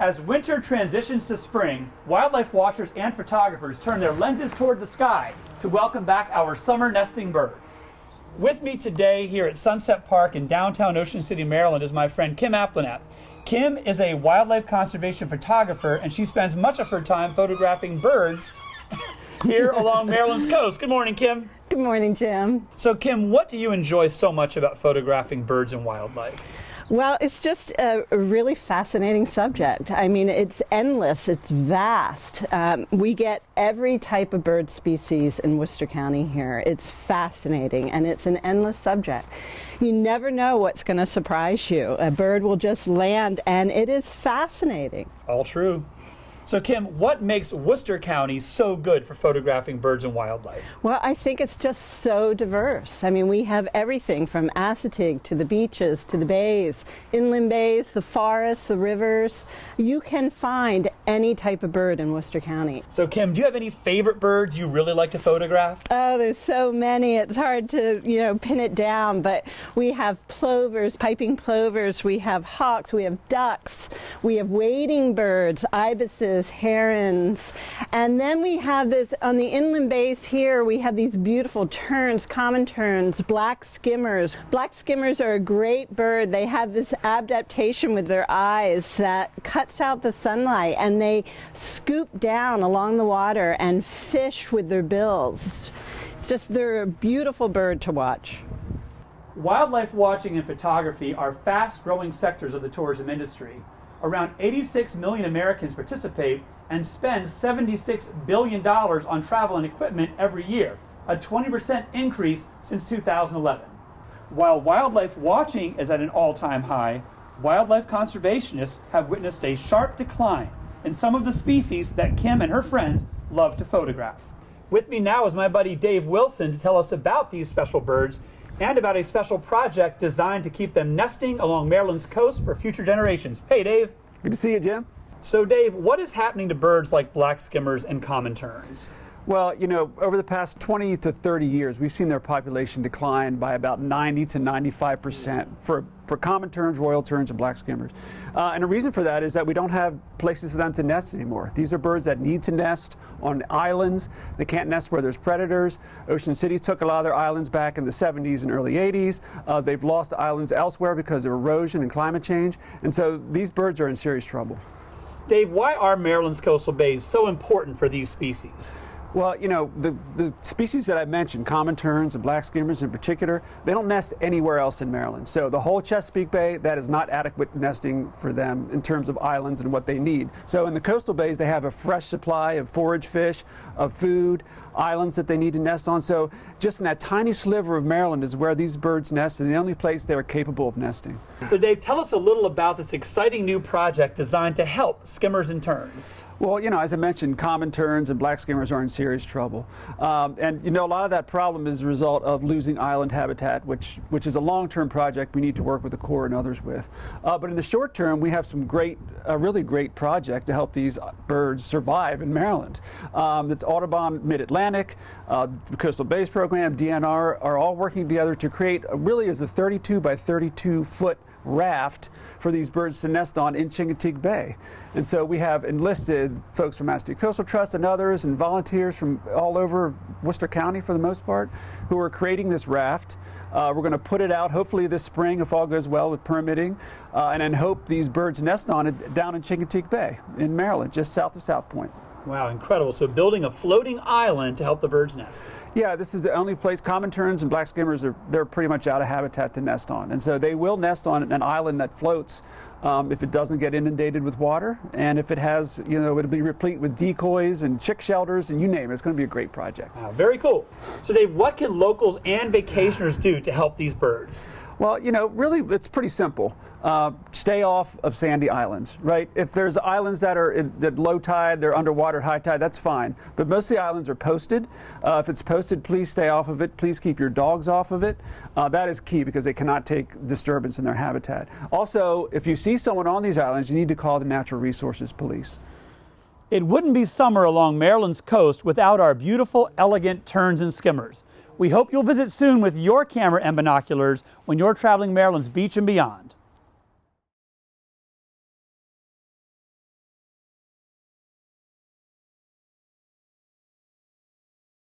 As winter transitions to spring, wildlife watchers and photographers turn their lenses toward the sky to welcome back our summer nesting birds. With me today here at Sunset Park in downtown Ocean City, Maryland is my friend Kim Abplanalp. Kim is a wildlife conservation photographer, and she spends much of her time photographing birds here along Maryland's coast. Good morning, Kim. Good morning, Jim. So, Kim, what do you enjoy so much about photographing birds and wildlife? Well, it's just a really fascinating subject. I mean, it's endless, it's vast. We get every type of bird species in Worcester County here. It's fascinating, and it's an endless subject. You never know what's going to surprise you. A bird will just land, and it is fascinating. All true. So, Kim, what makes Worcester County so good for photographing birds and wildlife? Well, I think it's just so diverse. I mean, we have everything from Assateague to the beaches, to the bays, inland bays, the forests, the rivers. You can find any type of bird in Worcester County. So, Kim, do you have any favorite birds you really like to photograph? Oh, there's so many. It's hard to, pin it down, but we have plovers, piping plovers, we have hawks, we have ducks, we have wading birds, ibises, herons, and then we have this on the inland bays here. We have these beautiful terns, common terns, black skimmers. Black skimmers are a great bird. They have this adaptation with their eyes that cuts out the sunlight, and they scoop down along the water and fish with their bills. They're a beautiful bird to watch. Wildlife watching and photography are fast-growing sectors of the tourism industry. Around 86 million Americans participate and spend $76 billion on travel and equipment every year, a 20% increase since 2011. While wildlife watching is at an all-time high, wildlife conservationists have witnessed a sharp decline in some of the species that Kim and her friends love to photograph. With me now is my buddy Dave Wilson to tell us about these special birds and about a special project designed to keep them nesting along Maryland's coast for future generations. Hey, Dave. Good to see you, Jim. So, Dave, what is happening to birds like black skimmers and common terns? Well, over the past 20 to 30 years, we've seen their population decline by about 90 to 95% for common terns, royal terns, and black skimmers. And the reason for that is that we don't have places for them to nest anymore. These are birds that need to nest on islands. They can't nest where there's predators. Ocean City took a lot of their islands back in the 70s and early 80s. They've lost islands elsewhere because of erosion and climate change. And so these birds are in serious trouble. Dave, why are Maryland's coastal bays so important for these species? Well, the species that I mentioned, common terns and black skimmers in particular, they don't nest anywhere else in Maryland. So the whole Chesapeake Bay, that is not adequate nesting for them in terms of islands and what they need. So in the coastal bays, they have a fresh supply of forage fish, of food, islands that they need to nest on. So just in that tiny sliver of Maryland is where these birds nest, and the only place they are capable of nesting. So Dave, tell us a little about this exciting new project designed to help skimmers and terns. Well, as I mentioned, common terns and black skimmers are in serious trouble. And a lot of that problem is a result of losing island habitat, which is a long-term project we need to work with the Corps and others with. But in the short term, we have some a really great project to help these birds survive in Maryland. It's Audubon Mid-Atlantic, the Coastal Bays Program, DNR are all working together to create really is a 32 by 32 foot raft for these birds to nest on in Chincoteague Bay. And so we have enlisted folks from Massachusetts Coastal Trust and others and volunteers from all over Worcester County for the most part who are creating this raft. We're going to put it out hopefully this spring if all goes well with permitting and then hope these birds nest on it down in Chincoteague Bay in Maryland, just south of South Point. Wow, incredible. So building a floating island to help the birds nest. Yeah, this is the only place. Common terns and black skimmers, they're pretty much out of habitat to nest on. And so they will nest on an island that floats if it doesn't get inundated with water. And if it has, it'll be replete with decoys and chick shelters and you name it. It's going to be a great project. Wow, very cool. So Dave, what can locals and vacationers do to help these birds? Well, really, it's pretty simple. Stay off of sandy islands, right? If there's islands that are at low tide, they're underwater at high tide, that's fine. But most of the islands are posted. If it's posted, please stay off of it. Please keep your dogs off of it. That is key because they cannot take disturbance in their habitat. Also, if you see someone on these islands, you need to call the Natural Resources Police. It wouldn't be summer along Maryland's coast without our beautiful, elegant terns and skimmers. We hope you'll visit soon with your camera and binoculars when you're traveling Maryland's beach and beyond.